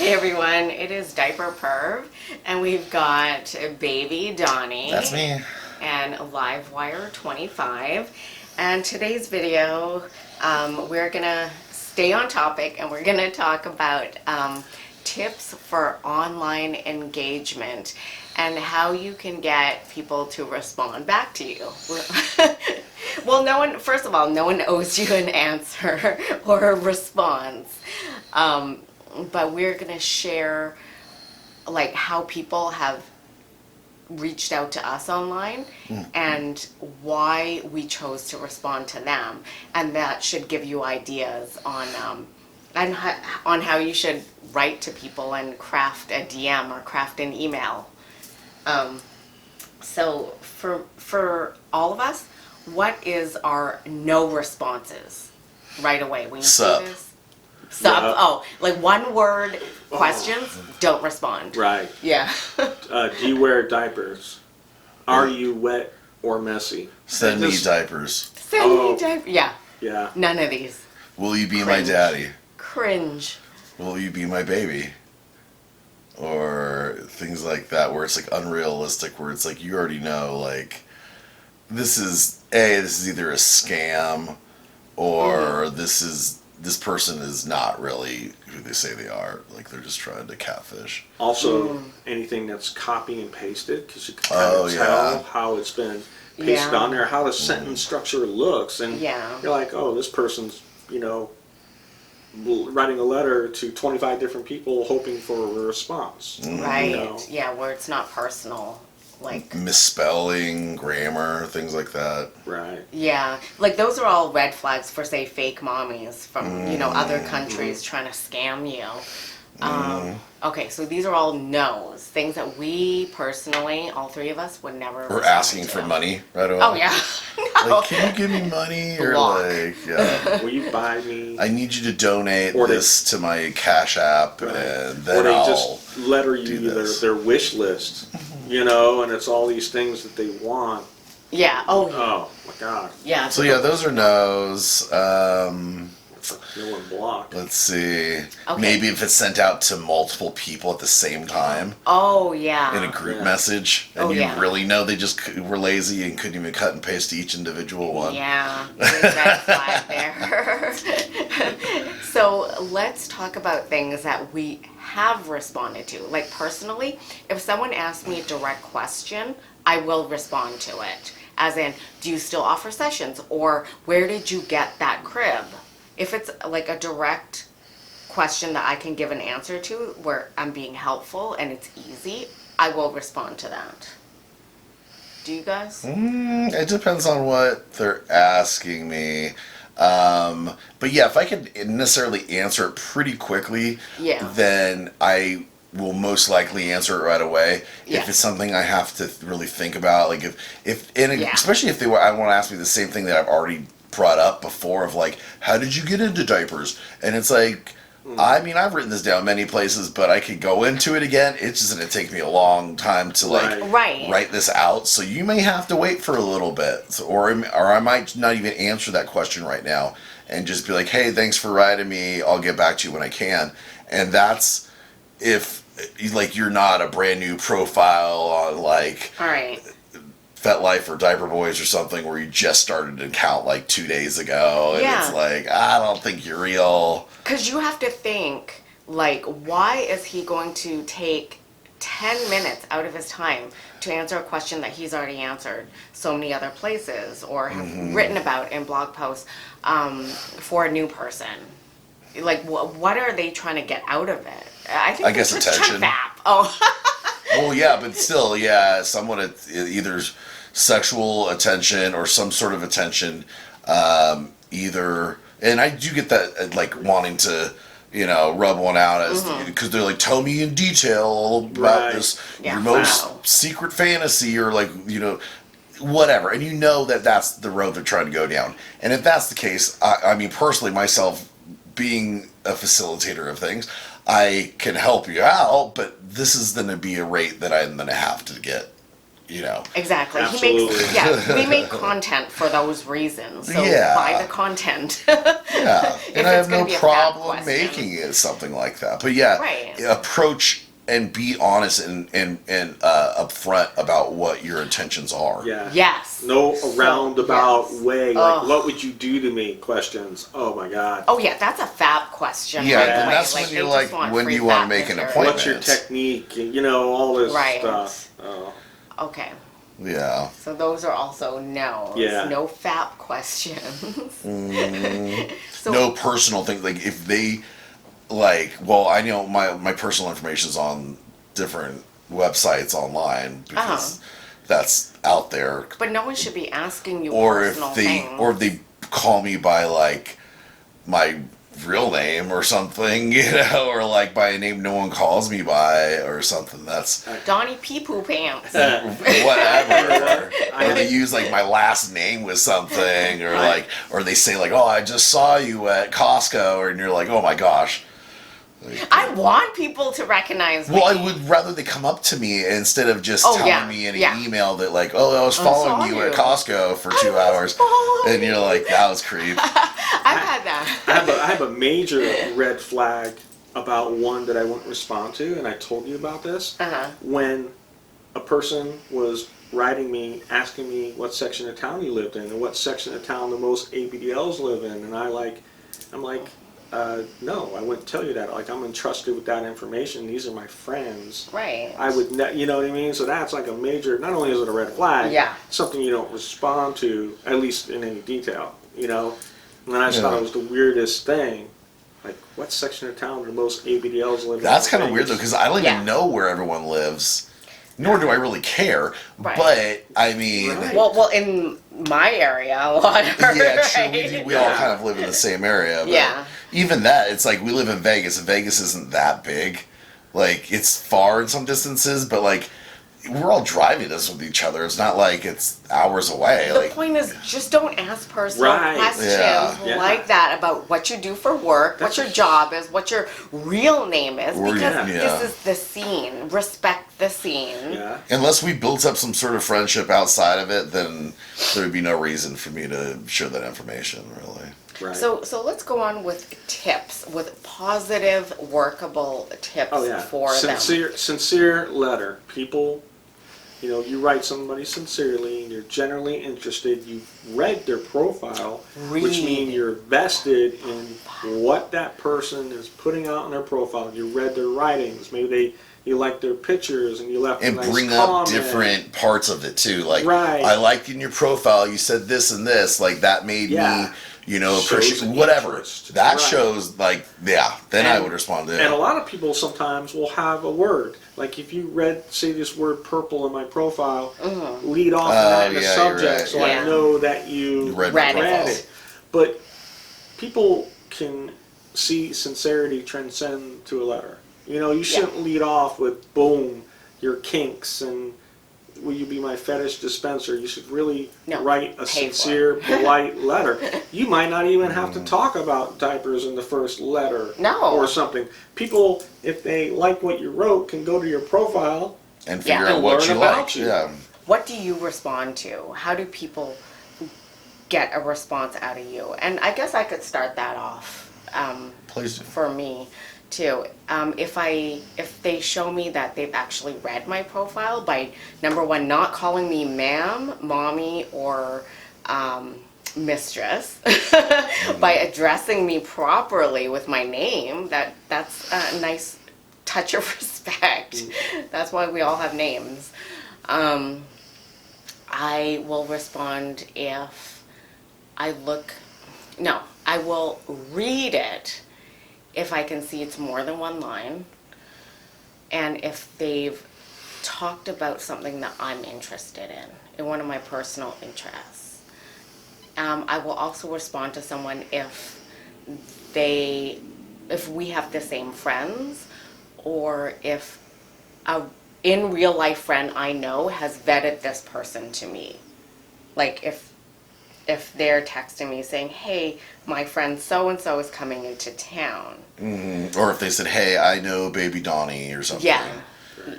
Hey everyone, it is Diaperperv, and we've got baby Donny. That's me. And Livewire 25. And today's video, we're gonna stay on topic and we're gonna talk about tips for online engagement and how you can get people to respond back to you. Well, first of all, no one owes you an answer or a response. But we're going to share like how people have reached out to us online and why we chose to respond to them, and that should give you ideas on how you should write to people and craft a DM or craft an email. So for all of us, what is our no responses right away when you see this? Sup? Yeah. Oh, like one word questions, don't respond. Right. Yeah. Do you wear diapers? Are you wet or messy? Send me diapers. Send me diapers. Yeah. Yeah. None of these. Will you be Cringe. my daddy? Cringe. Will you be my baby? Or things like that where it's like unrealistic, where it's like you already know, like this is either a scam or this person is not really who they say they are. Like they're just trying to catfish. Also, anything that's copy and pasted, because you can kind of tell how it's been pasted on there, how the sentence structure looks, and you're like, oh, this person's, writing a letter to 25 different people hoping for a response. Right. Yeah, where it's not personal. Like misspelling, grammar, things like that. Right. Yeah, like those are all red flags for, say, fake mommies from other countries trying to scam you. Okay, so these are all no's, things that we personally, all three of us, would never. Or asking for money right away. Oh yeah. No. Like, can you give me money? Or Block. like, yeah. Will you buy me? I need you to donate this to my Cash App, and then or they I'll just letter you their wish list, and it's all these things that they want. Yeah. Oh. Yeah. Oh my God. Yeah. So yeah, those are no's. No one blocked. Let's see. Okay. Maybe if it's sent out to multiple people at the same time. Oh yeah. In a group message, and you really know they just were lazy and couldn't even cut and paste each individual one. Yeah, big red flag there. So let's talk about things that we have responded to. Like personally, if someone asks me a direct question, I will respond to it. As in, do you still offer sessions? Or where did you get that crib? If it's like a direct question that I can give an answer to where I'm being helpful and it's easy, I will respond to that. Do you guys? It depends on what they're asking me. But yeah, if I can necessarily answer it pretty quickly, then I will most likely answer it right away. If it's something I have to really think about, like especially if I want to ask me the same thing that I've already brought up before of like, how did you get into diapers? And it's like, I mean, I've written this down many places, but I could go into it again. It's just going to take me a long time to write this out. So you may have to wait for a little bit, or I might not even answer that question right now and just be like, hey, thanks for writing me. I'll get back to you when I can. And that's if like you're not a brand new profile on like Fetlife or Diaper Boys or something where you just started an account like 2 days ago, and it's like, I don't think you're real. Because you have to think, like, why is he going to take 10 minutes out of his time to answer a question that he's already answered so many other places or have written about in blog posts for a new person? Like, what are they trying to get out of it? I guess attention. Well, yeah, but still, someone either sexual attention or some sort of attention, either, and I do get that, like wanting to, rub one out as because they're like, tell me in detail all about this your most secret fantasy or like whatever, and that's the road they're trying to go down. And if that's the case, I mean personally myself being a facilitator of things, I can help you out, but this is going to be a rate that I'm going to have to get, Exactly. Absolutely. We make content for those reasons. So Yeah. buy the content. Yeah. And I have no be a problem making it something like that. But yeah, right. Approach and be honest and upfront about what your intentions are. Yeah. Yes. No roundabout way. Like, Ugh. what would you do to me? Questions. Oh my God. Oh yeah, that's a fab question. Yeah, right and away. that's when you're like, when do you want to make an appointment? What's your technique? And, all this stuff. Oh. Okay. Yeah. So those are also no's. Yeah. No fap questions. So, no personal thing. Like if they I know my personal information is on different websites online because that's out there. But no one should be asking you or personal if they things. or if they call me by like my real name or something, or like by a name no one calls me by or something. That's Donny Pee Poo Pants. whatever. Or they use like my last name with something, or they say like, oh, I just saw you at Costco, and you're like, oh my gosh. I want people to recognize me. Well, I would rather they come up to me instead of just telling me in an email that like, oh, I was following you at Costco for 2 hours, and you're like, that was creep. I've had that. I have a major red flag about one that I wouldn't respond to, and I told you about this. When a person was writing me, asking me what section of town you lived in, and what section of town the most ABDLs live in, and I'm like, no, I wouldn't tell you that. Like, I'm entrusted with that information. These are my friends. Right. I would, you know what I mean? So that's like a major, not only is it a red flag, something you don't respond to, at least in any detail, And then I just thought it was the weirdest thing. Like, what section of town do most ABDLs live in? That's kind of weird, though, because I don't even know where everyone lives. Nor do I really care, but I mean... Well, in my area, a lot of true. We all kind of live in the same area. But even that, it's like we live in Vegas, and Vegas isn't that big. Like, it's far in some distances, but like, we're all driving this with each other. It's not like it's hours away. The point is, just don't ask personal questions like that about what you do for work, what your job is, what your real name is, because this is the scene. Respect the scene. Yeah. Unless we built up some sort of friendship outside of it, then there would be no reason for me to share that information, really. Right. So let's go on with tips, with positive, workable tips for them. Sincere letter. People... you write somebody sincerely, and you're generally interested. You've read their profile, which means you're vested in what that person is putting out on their profile. You read their writings. Maybe you like their pictures, and you left a nice bring comment. up different parts of it too. Like, I liked in your profile you said this and this. Like that made me. Appreciate whatever. Interest. That shows, like, then I would respond to it. And a lot of people sometimes will have a word. Like, if you read, say, this word purple in my profile, lead off that in the subject, so I know that you read it. But people can see sincerity transcend to a letter. You shouldn't lead off with, boom, your kinks and will you be my fetish dispenser? You should really write a sincere, polite letter. You might not even have to talk about diapers in the first letter or something. People, if they like what you wrote, can go to your profile and figure out what you like. Yeah. What do you respond to? How do people get a response out of you? And I guess I could start that off. Please do. For me. Too. If they show me that they've actually read my profile by, number one, not calling me ma'am, mommy, or mistress, by addressing me properly with my name, that's a nice touch of respect. That's why we all have names. I will respond if I will read it if I can see it's more than one line, and if they've talked about something that I'm interested in one of my personal interests. I will also respond to someone if we have the same friends, or if a in real life friend I know has vetted this person to me. Like if they're texting me saying, hey, my friend so-and-so is coming into town. Or if they said, hey, I know baby Donny or something. Yeah.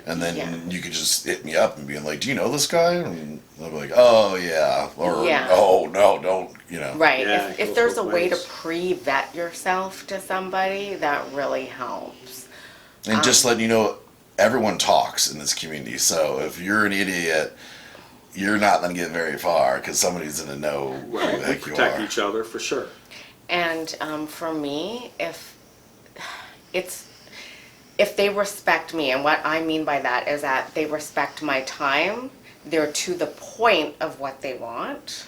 And then you could just hit me up and be like, do you know this guy? And I'll be like, oh yeah, or oh no, don't, you know. Right. Yeah, If there's a way to pre-vet yourself to somebody, that really helps. And just letting you know, everyone talks in this community. So if you're an idiot, you're not going to get very far because somebody's going to know who the heck you are. Protect each other for sure. And for me, if they respect me, and what I mean by that is that they respect my time, they're to the point of what they want,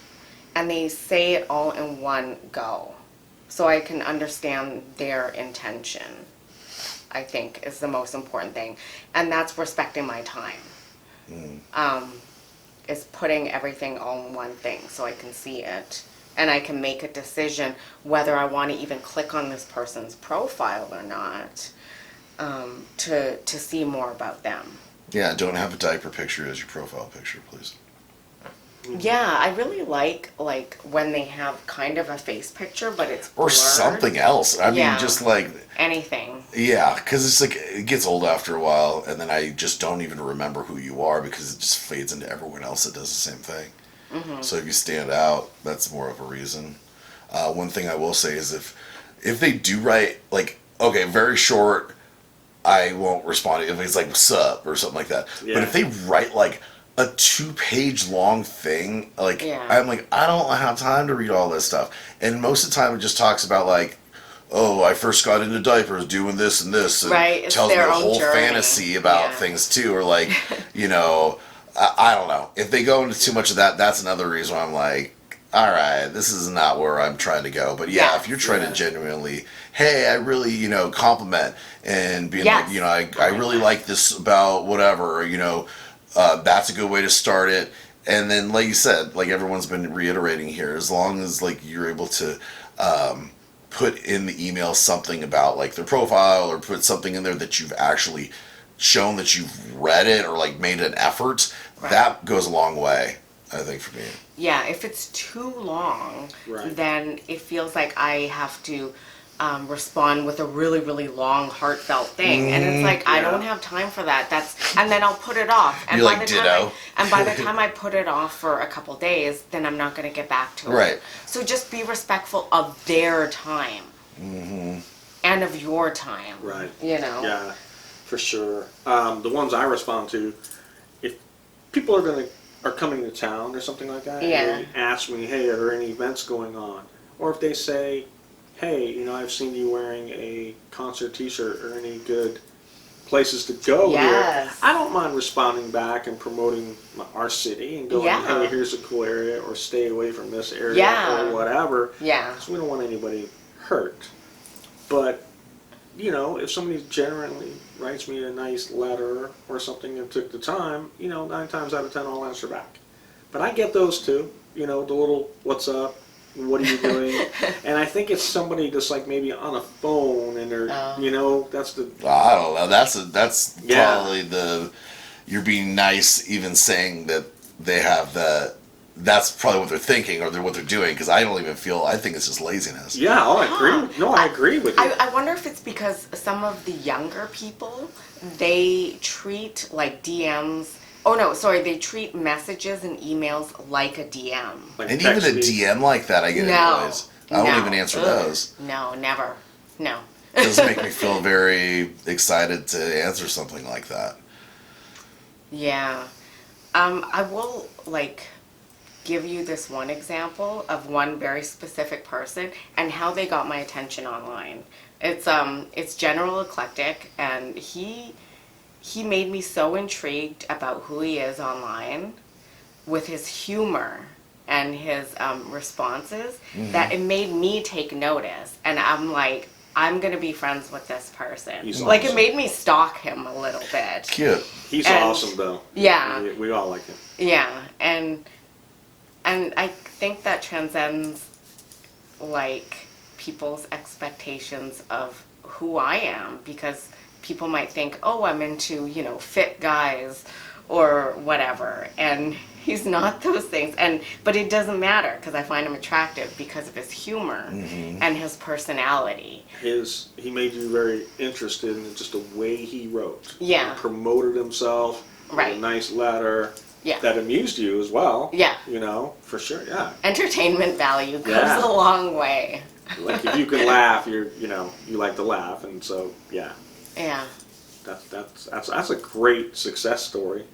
and they say it all in one go, so I can understand their intention, I think is the most important thing. And that's respecting my time. Is putting everything all in one thing so I can see it. And I can make a decision whether I want to even click on this person's profile or not, to see more about them. Yeah, don't have a diaper picture as your profile picture, please. Yeah, I really like when they have kind of a face picture, but it's blurred. Or something else. I mean, just like... anything. Yeah, because it's like, it gets old after a while, and then I just don't even remember who you are because it just fades into everyone else that does the same thing. So if you stand out, that's more of a reason. One thing I will say is if they do write, like, okay, very short, I won't respond if it's like, what's up, or something like that. Yeah. But if they write, like, a 2-page long thing, like, I'm like, I don't have time to read all this stuff. And most of the time it just talks about, like, oh, I first got into diapers doing this and this, and tells me a whole fantasy about things too, or like, you know, I don't know. If they go into too much of that, that's another reason why I'm like, all right, this is not where I'm trying to go. But yeah, if you're trying to genuinely, hey, I really, you know, compliment and being like, you know, I really like this about whatever, you know, that's a good way to start it. And then, like you said, like everyone's been reiterating here, as long as like you're able to put in the email something about like their profile, or put something in there that you've actually shown that you've read it or like made an effort, that goes a long way, I think, for me. Yeah, if it's too long, then it feels like I have to respond with a really, really long, heartfelt thing, and it's like I don't have time for that. And then I'll put it off. And by the time I put it off for a couple days, then I'm not going to get back to it. So just be respectful of their time and of your time. You know. Yeah, for sure. The ones I respond to, if people are coming to town or something like that, and they ask me, hey, are there any events going on? Or if they say, hey, you know, I've seen you wearing a concert t-shirt, or any good places to go here, I don't mind responding back and promoting our city and going, hey, here's a cool area, or stay away from this area, or whatever. Because we don't want anybody hurt. But, you know, if somebody genuinely writes me a nice letter or something and took the time, you know, 9 times out of 10 I'll answer back. But I get those too, you know, the little, what's up? What are you doing? And I think it's somebody just like maybe on a phone, and they're, you know, that's the... I don't know. That's probably you're being nice, even saying that they have that's probably what they're thinking, or what they're doing, because I don't even feel, I think it's just laziness. Yeah, I agree. No, I agree with you. I wonder if it's because some of the younger people, they treat like DMs... Oh no, sorry, they treat messages and emails like a DM. Like and even a DM like that, I get anyways. I don't even answer those. No, never. No. It doesn't make me feel very excited to answer something like that. Yeah. I will, like, give you this one example of one very specific person and how they got my attention online. It's General Eclectic, and he made me so intrigued about who he is online with his humor and his responses that it made me take notice. And I'm like, I'm going to be friends with this person. He's like, awesome. It made me stalk him a little bit. Cute. He's awesome, though. Yeah. We all like him. Yeah. And I think that transcends, like, people's expectations of who I am, because people might think, oh, I'm into, you know, fit guys or whatever. And He's not those things, but it doesn't matter because I find him attractive because of his humor and his personality. He made you very interested in just the way he wrote. Yeah. He promoted himself. Right. With a nice letter. Yeah. That amused you as well. Yeah. You know, for sure. Yeah. Entertainment value goes a long way. Like if you can laugh, you like to laugh, and so yeah. Yeah. That's a great success story.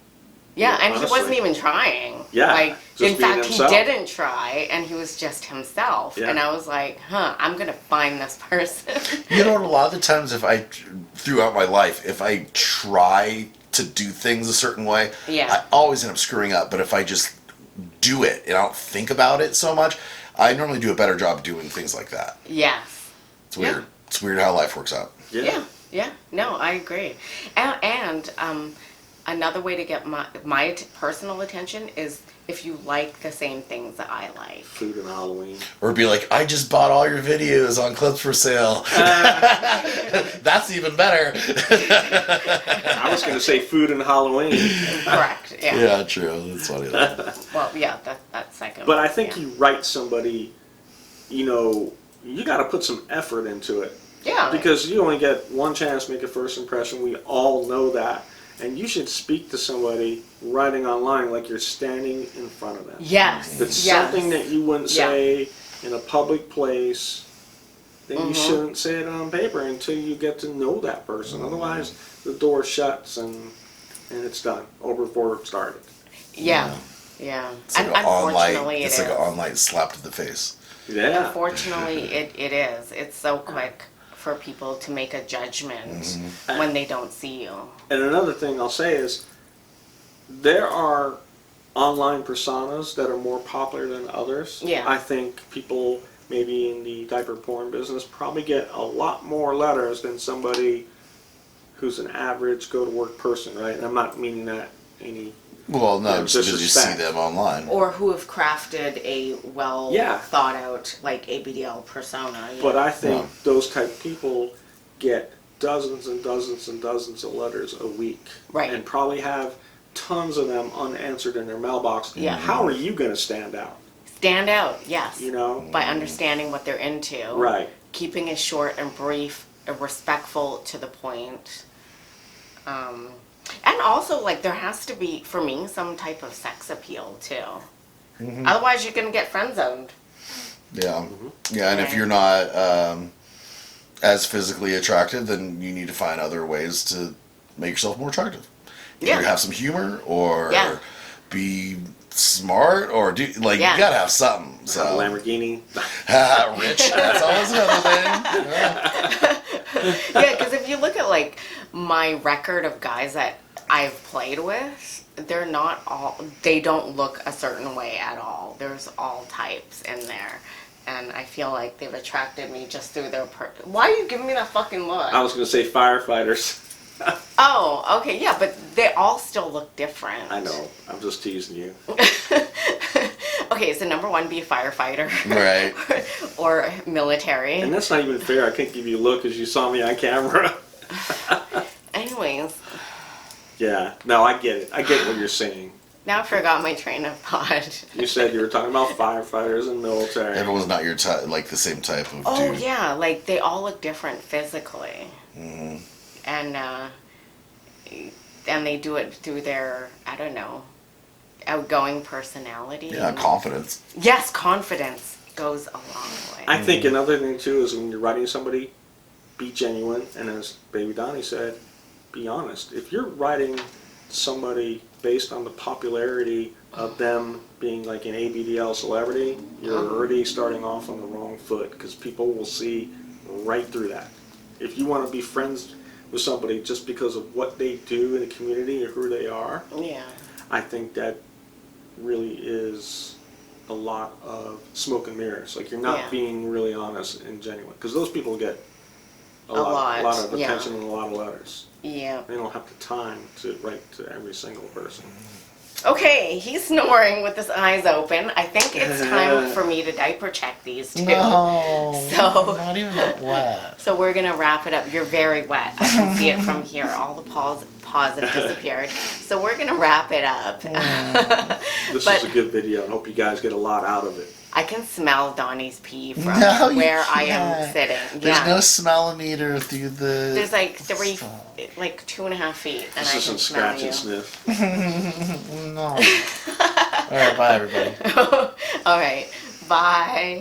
Yeah, and honestly. he wasn't even trying. Yeah. Like, in fact, himself. he didn't try, and he was just himself. Yeah. And I was like, I'm going to find this person. You know, a lot of the times throughout my life, if I try to do things a certain way, I always end up screwing up. But if I just do it and I don't think about it so much, I normally do a better job doing things like that. Yes. It's weird. Yeah. It's weird how life works out. Yeah. No, I agree. And another way to get my personal attention is if you like the same things that I like. Food and Halloween. Or be like, I just bought all your videos on Clips for Sale. That's even better. I was going to say food and Halloween. Correct, yeah. Yeah, true. That's funny. Well, yeah, that's second. But I think you write somebody, you got to put some effort into it. Yeah. Because you only get one chance to make a first impression. We all know that. And you should speak to somebody writing online like you're standing in front of them. Yes. If it's something that you wouldn't say in a public place, then you shouldn't say it on paper until you get to know that person. Otherwise, the door shuts and it's done. Over before it started. Yeah. It's like unfortunately, it's like an online slap to the face. Yeah. Unfortunately, it is. It's so quick for people to make a judgment when they don't see you. And another thing I'll say is there are online personas that are more popular than others. Yeah. I think people maybe in the diaper porn business probably get a lot more letters than somebody who's an average go-to-work person, right? And I'm not meaning that any... Well, no, just because you see them online. Or who have crafted a thought out, like ABDL persona. Yeah. But I think those type of people get dozens and dozens and dozens of letters a week. Right. And probably have tons of them unanswered in their mailbox. Yeah. How are you going to stand out? Stand out, yes. By understanding what they're into. Right. Keeping it short and brief, and respectful to the point. And also, like, there has to be, for me, some type of sex appeal, too. Otherwise, you're going to get friend-zoned. Yeah. Yeah, and if you're not as physically attractive, then you need to find other ways to make yourself more attractive. Either have some humor, or be smart, or you gotta have something. So. Have a Lamborghini. Rich. That's always another thing. Yeah, because if you look at, like, my record of guys that I've played with, they don't look a certain way at all. There's all types in there. And I feel like they've attracted me just through their Why are you giving me that fucking look? I was going to say firefighters. Oh, okay, yeah, but they all still look different. I know. I'm just teasing you. Okay, so number one, be a firefighter. Right. Or military. And that's not even fair. I can't give you a look because you saw me on camera. Anyways. Yeah. No, I get it. I get what you're saying. Now I forgot my train of thought. You said you were talking about firefighters and military. Everyone's not your type, like the same type of dude. Oh, yeah, like they all look different physically. And they do it through their, I don't know, outgoing personality. Yeah, confidence. Yes, confidence goes a long way. I think another thing too is when you're writing somebody, be genuine, and as Baby Donny said, be honest. If you're writing somebody based on the popularity of them being like an ABDL celebrity, you're already starting off on the wrong foot because people will see right through that. If you want to be friends with somebody just because of what they do in the community or who they are, I think that really is a lot of smoke and mirrors. Like you're not being really honest and genuine because those people get a lot of attention and a lot of letters. Yeah. They don't have the time to write to every single person. Okay, he's snoring with his eyes open. I think it's time for me to diaper check these two. No, so not even that wet. So we're gonna wrap it up. You're very wet. I can see it from here. All the paws have disappeared. So we're gonna wrap it up. This is a good video. I hope you guys get a lot out of it. I can smell Donnie's pee from No, where I am sitting. There's no smellometer through the... There's like 2.5 feet, and This I isn't can smell scratch you. and sniff. No. All right, bye, everybody. All right, bye.